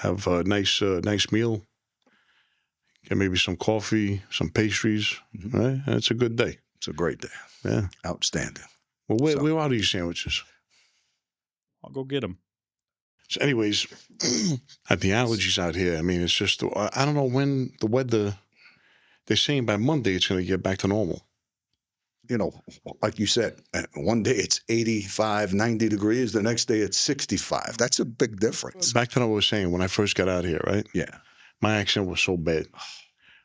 have a nice meal, get maybe some coffee, some pastries. Right? And it's a good day. It's a great day. Yeah. Outstanding. Well, where are these sandwiches? I'll go get them. So anyways, at the allergies out here, I mean, it's just, I don't know when the weather, they're saying by Monday it's going to get back to normal. You know, like you said, one day it's 85, 90 degrees. The next day it's 65. That's a big difference. Back to what I was saying when I first got out here, right? Yeah. My accent was so bad.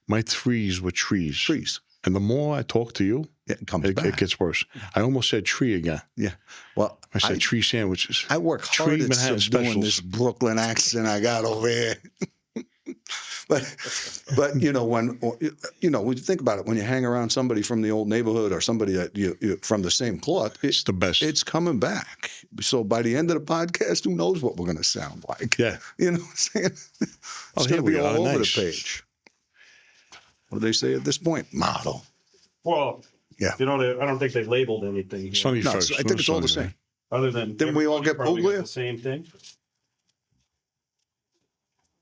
My threes were trees. Trees. And the more I talk to you, it comes back. It gets worse. I almost said tree again. Yeah. Well, I said tree sandwiches. I work hard at doing this Brooklyn accent I got over here. But you know, when you think about it, when you hang around somebody from the old neighborhood or somebody that you from the same cloth, it's the best. It's coming back. So by the end of the podcast, who knows what we're going to sound like? Yeah. You know what I'm saying? It's going to be all over the page. What do they say at this point? Model. Well, yeah. You know, I don't think they labeled anything here. Sunny first. I think it's all the same. Other than didn't we all get Puglia? The same thing.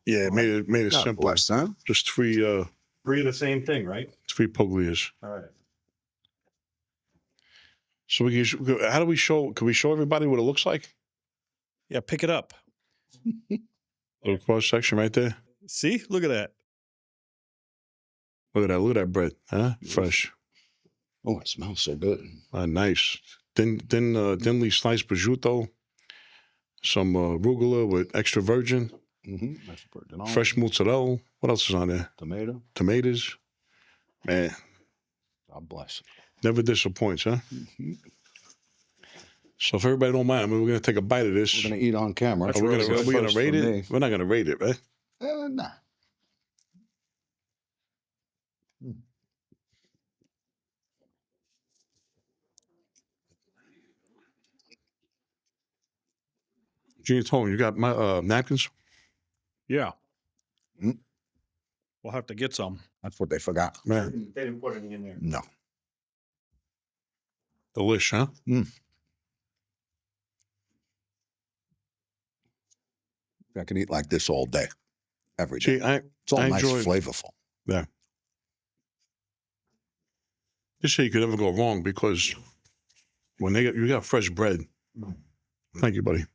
Yeah, it made it simple. Bless, huh? Just three of the same thing, right? 3 Puglias. All right. So how do we show? Can we show everybody what it looks like? Yeah, pick it up. Little cross section right there. See, look at that. Look at that bread, huh? Fresh. Oh, it smells so good. Nice. Thinly sliced prosciutto. Some arugula with extra virgin. Fresh mozzarella. What else is on there? Tomatoes. Man. God bless. Never disappoints, huh? So if everybody don't mind, we're going to take a bite of this. We're going to eat on camera. Are we going to rate it? We're not going to rate it, right? Nah. Gene told me, you got my napkins? Yeah. We'll have to get some. That's what they forgot. Man. They didn't put any in there. No. Delish, huh? I can eat like this all day, every day. It's all nice, flavorful. Yeah. Just say you could never go wrong because when you got fresh bread. Thank you, buddy.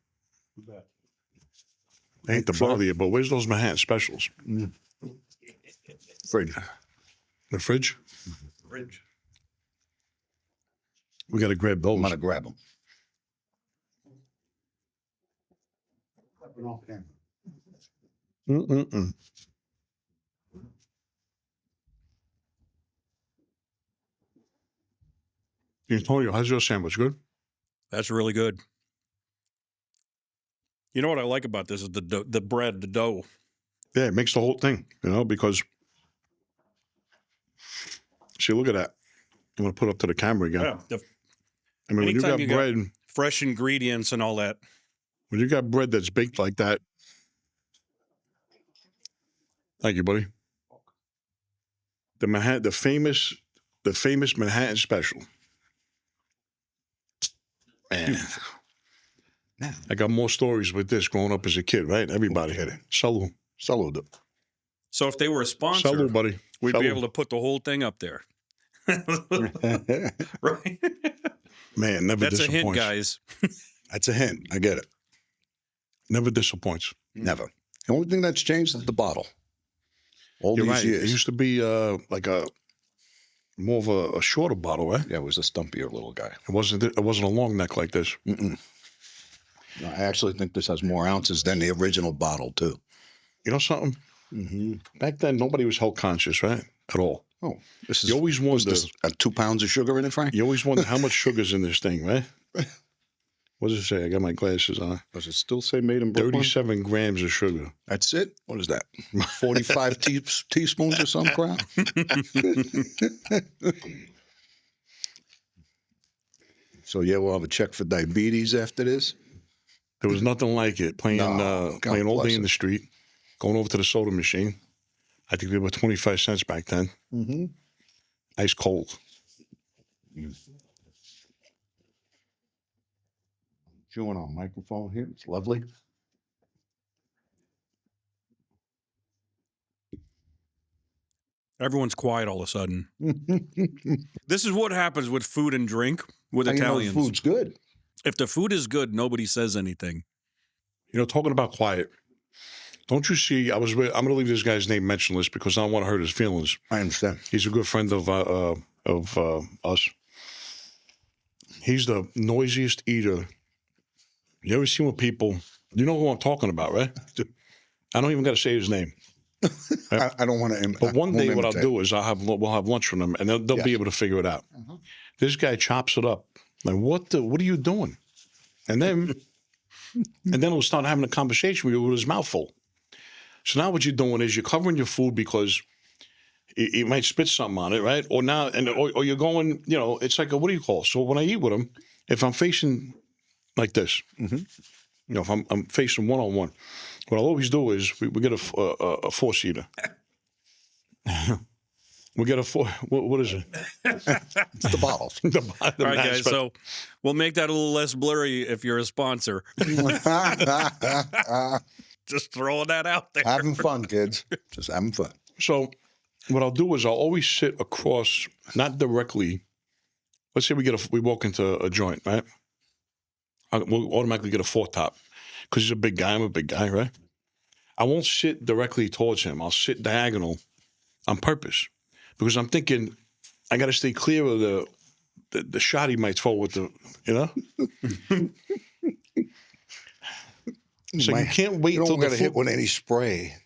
I hate to bother you, but where's those Manhattan specials? Fridge. The fridge? Fridge. We got to grab those. I'm going to grab them. Antonio, how's your sandwich? Good? That's really good. You know what I like about this is the bread, the dough. Yeah, it makes the whole thing, because see, look at that. I'm going to put up to the camera again. Yeah. When you got bread, fresh ingredients and all that. When you got bread that's baked like that, thank you, buddy. The famous Manhattan special. Man, I got more stories with this growing up as a kid, right? Everybody. Salud. Salud. So if they were a sponsor, Salud, buddy. We'd be able to put the whole thing up there. Right? Man, never disappoints. That's a hint, guys. That's a hint. I get it. Never disappoints. Never. The only thing that's changed is the bottle. All You're these right. years. It used to be like more of a shorter bottle, right? Yeah, it was a stumpier little guy. It wasn't a long neck like this. No, I actually think this has more ounces than the original bottle, too. You know something? Back then, nobody was health conscious, right? At all. Oh, you always wondered, 2 pounds of sugar in it, Frank? You always wonder how much sugar's in this thing, right? What does it say? I got my glasses on. Does it still say made in Brooklyn? 37 grams of sugar. That's it? What is that? 45 teaspoons or some crap? So, yeah, we'll have a check for diabetes after this? There was nothing like it. Playing all day in the street, going over to the soda machine. I think they were 25 cents back then. Ice cold. Chewing on a microphone here. It's lovely. Everyone's quiet all of a sudden. This is what happens with food and drink with How you know Italians. the food's good. If the food is good, nobody says anything. You know, talking about quiet, don't you see? I'm going to leave this guy's name mentionless because I don't want to hurt his feelings. I understand. He's a good friend of us. He's the noisiest eater. You ever seen what people? You know who I'm talking about, right? I don't even got to say his name. I don't want to. But one day, what I'll do is we'll have lunch with them, and they'll be able to figure it out. This guy chops it up. Like, what are you doing? And then he'll start having a conversation with you with his mouth full. So now what you're doing is you're covering your food because he might spit something on it, right? Or now, or you're going, you know, it's like what do you call? So when I eat with him, if I'm facing like this, you know, if I'm facing one-on-one, what I'll always do is we get a four-seater. We get a four. What is it? It's the bottles. All right, guys. So we'll make that a little less blurry if you're a sponsor. Just throwing that out there. Having fun, kids. Just having fun. So what I'll do is I'll always sit across, not directly. Let's say we walk into a joint, right? We'll automatically get a four top because he's a big guy. I'm a big guy, right? I won't sit directly towards him. I'll sit diagonal on purpose because I'm thinking I got to stay clear of the shot he might throw with the, you know? So you can't wait You till don't the got to food. hit with any spray.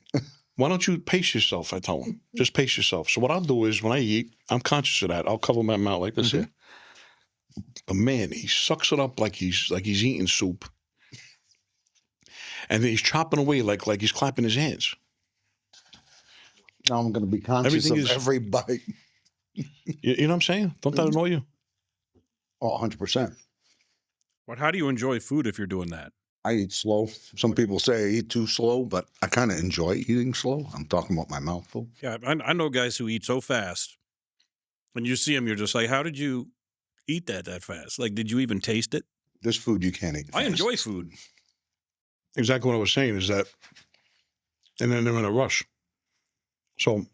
Why don't you pace yourself? I tell him, just pace yourself. So what I'll do is when I eat, I'm conscious of that. I'll cover my mouth like this here. But man, he sucks it up like he's eating soup, and then he's chopping away like he's clapping his hands. Now I'm going to be conscious Everything of is- every bite. You know what I'm saying? Don't that annoy you? Oh, 100%. But how do you enjoy food if you're doing that? I eat slow. Some people say I eat too slow, but I kind of enjoy eating slow. I'm talking about my mouth full. Yeah, I know guys who eat so fast. When you see them, you're just like, how did you eat that fast? Like, did you even taste it? This food you can't eat. I fast. enjoy food. Exactly what I was saying is that, and then they're in a rush. So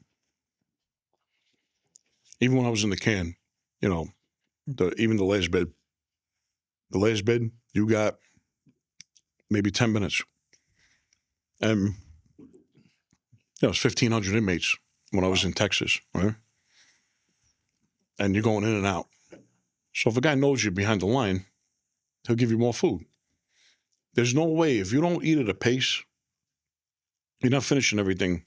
even when I was in the can, you know, even the last bid, you got maybe 10 minutes. And, you know, it's 1,500 inmates when I was in Texas, right? And you're going in and out. So if a guy knows you're behind the line, he'll give you more food. There's no way, if you don't eat at a pace, you're not finishing everything.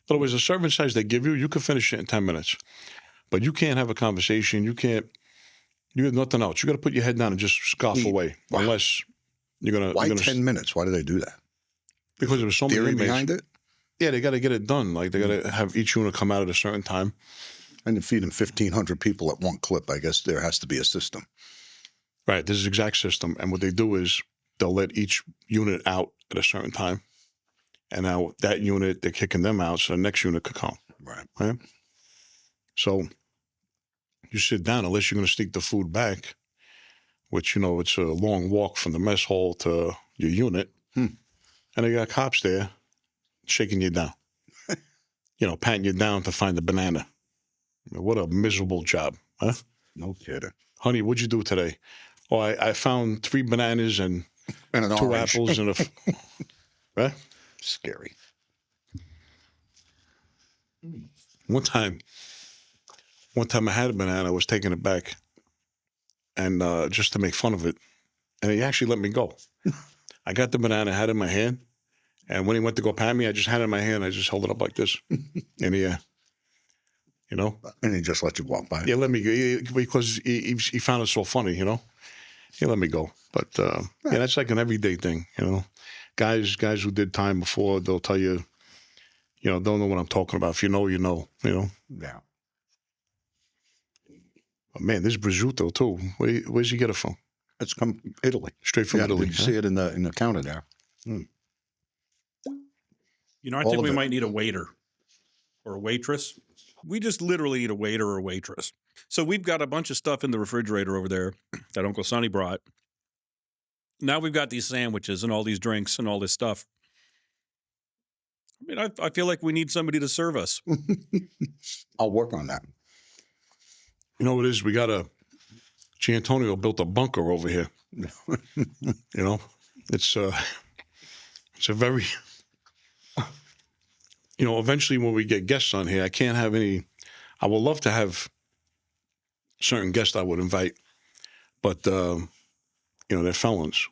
Otherwise, the serving size they give you, you can finish it in 10 minutes. But you can't have a conversation. You have nothing else. You got to put your head down and just scoff Eat. away. Wow. Unless you're going to... Why 10 minutes? Why do they do that? Because there was so many Theory inmates. behind it? Yeah, they got to get it done. Like, they got to have each unit come out at a certain time. And feeding 1,500 people at one clip, I guess there has to be a system. Right. This is the exact system. And what they do is they'll let each unit out at a certain time. And now that unit, they're kicking them out, so the next unit could come. Right. So you sit down unless you're going to sneak the food back, which, you know, it's a long walk from the mess hall to your unit. And they got cops there shaking you down, you know, patting you down to find the banana. What a miserable job, huh? No kidding. Honey, what'd you do today? Oh, I found 3 bananas and And an 2 orange. apples and right? Scary. One time I had a banana, I was taking it back, and just to make fun of it, and he actually let me go. I got the banana, had it in my hand, and when he went to go pat me, I just had it in my hand, I just held it up like this, in the air. You know? And he just let you walk by. Yeah, let me go, because he found it so funny, you know? He let me go. But, yeah, that's like an everyday thing, you know? Guys who did time before, they'll tell you, you know, don't know what I'm talking about. If you know, you know, you know? Yeah. But man, this prosciutto too. Where's he get it from? It's come Italy. Straight from Yeah, Italy. you see it in the counter there. You know, I All think of we it. might need a waiter or a waitress. We just literally need a waiter or a waitress. So we've got a bunch of stuff in the refrigerator over there that Uncle Sonny brought. Now we've got these sandwiches and all these drinks and all this stuff. mean, I feel like we need somebody to serve us. I'll work on that. You know what it is? We got Giantonio built a bunker over here. You know, it's a very, you know, eventually when we get guests on here, I can't have any, I would love to have certain guests I would invite, but, you know, they're felons.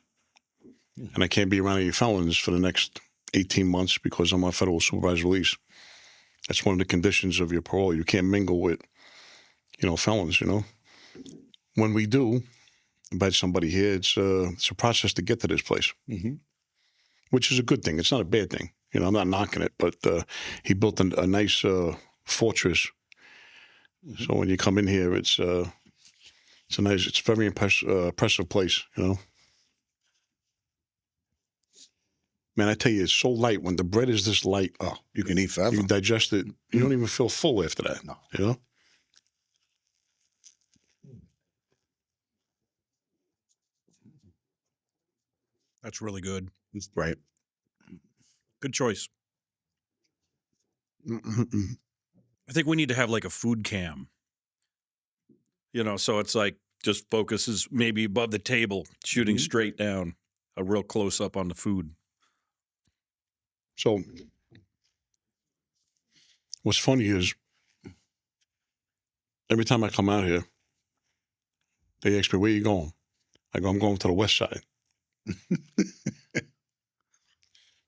And I can't be around any felons for the next 18 months because I'm on federal supervised release. That's one of the conditions of your parole. You can't mingle with, you know, felons, you know. When we do invite somebody here, it's a process to get to this place, which is a good thing. It's not a bad thing. You know, I'm not knocking it, but he built a nice fortress. So when you come in here, it's a very impressive place, you know. Man, I tell you, it's so light. When the bread is this light, Oh, you can eat forever. you digest it. You don't even feel full after that. No. You know? That's really good. It's right. Good choice. Mm-mm-mm. I think we need to have like a food cam. You know, so it's like just focuses maybe above the table, shooting straight down, a real close up on the food. So what's funny is every time I come out here, they ask me, where you going? I go, I'm going to the west side.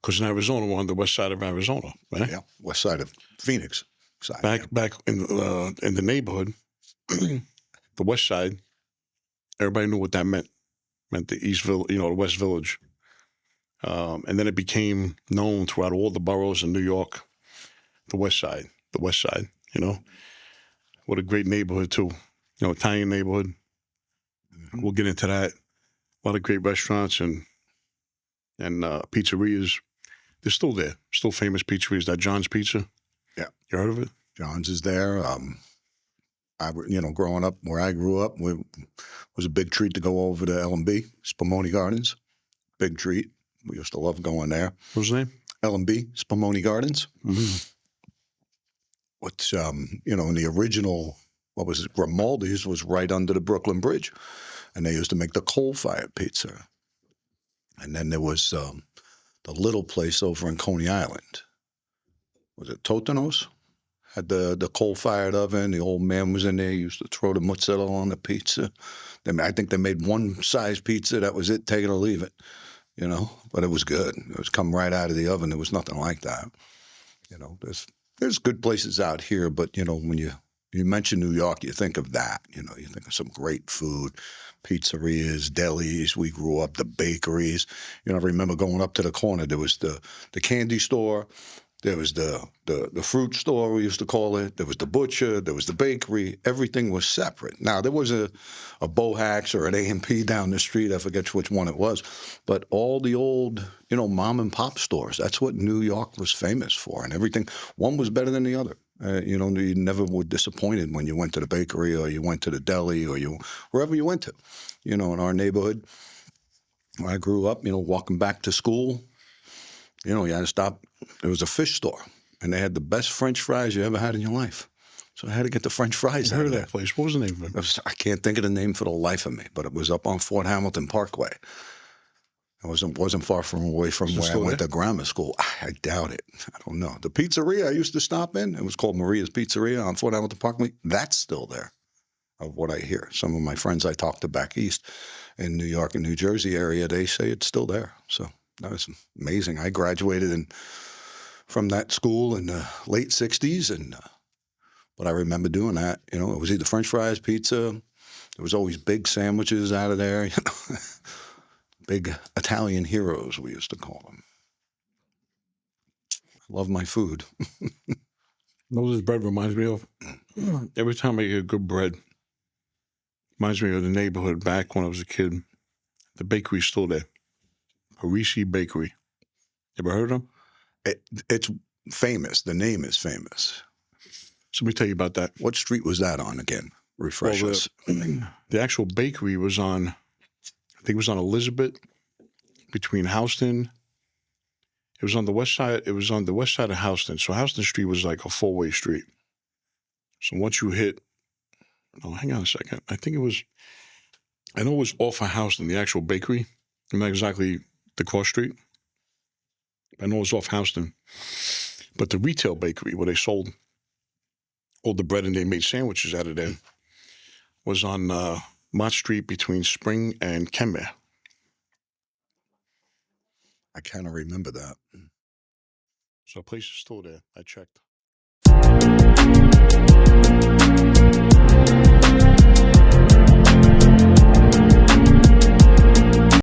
Because in Arizona, we're on the west side of Arizona, right? Yeah, west side of Phoenix side. Back in the neighborhood, the west side, everybody knew what that meant. Meant the East Village, you know, the West Village. And then it became known throughout all the boroughs in New York, the west side, you know. What a great neighborhood, too. You know, Italian neighborhood. We'll get into that. A lot of great restaurants and pizzerias. They're still there. Still famous pizzerias. That John's Pizza. Yeah. You heard of it? John's is there. Growing up where I grew up, it was a big treat to go over to L&B, Spumoni Gardens. Big treat. We used to love going there. What's the name? L&B, Spumoni Gardens. Mm-hmm. Which, in the original, what was it, Grimaldi's was right under the Brooklyn Bridge. And they used to make the coal-fired pizza. And then there was the little place over in Coney Island. Was it Totino's? Had the coal-fired oven. The old man was in there. He used to throw the mozzarella on the pizza. I think they made one size pizza. That was it. Take it or leave it. You know, but it was good. It was come right out of the oven. There was nothing like that. You know, there's good places out here, but, you know, when you mention New York, you think of that. You know, you think of some great food, pizzerias, delis. We grew up, the bakeries. You know, I remember going up to the corner. There was the candy store. There was the fruit store, we used to call it. There was the butcher. There was the bakery. Everything was separate. Now, there was a Bohax or an A&P down the street. I forget which one it was. But all the old, you know, mom and pop stores, that's what New York was famous for. And everything, one was better than the other. You know, you never were disappointed when you went to the bakery or you went to the deli or wherever you went to. You know, in our neighborhood, where I grew up, you know, walking back to school, you know, you had to stop. There was a fish store, and they had the best French fries you ever had in your life. So I had to get the French fries. I heard of that place. What was the name of it? I can't think of the name for the life of me, but it was up on Fort Hamilton Parkway. It wasn't far away from where I went to grammar school. I doubt it. I don't know. The pizzeria I used to stop in, it was called Maria's Pizzeria on Fort Hamilton Parkway. That's still there, of what I hear. Some of my friends I talked to back east in New York and New Jersey area, they say it's still there. So that was amazing. I graduated from that school in the late 60s, but I remember doing that. You know, it was either French fries, pizza. There was always big sandwiches out of there. You know, big Italian heroes, we used to call them. Love my food. You know what this bread reminds me of? Every time I get good bread, reminds me of the neighborhood back when I was a kid. The bakery's still there. Parisi Bakery. Ever heard of them? It's famous. The name is famous. So let me tell you about that. What street was that on again? Refresh us. The actual bakery was on, I think it was on Elizabeth, between Houston It was on the west side. It was on the west side of Houston. So Houston Street was like a 4-way street. So once you hit, oh, hang on a second. I know it was off of Houston, the actual bakery. Not exactly the cross street. I know it was off Houston. But the retail bakery where they sold all the bread and they made sandwiches out of there was on Mott Street between Spring and Kenmare. I kind of remember that. So the place is still there. I checked.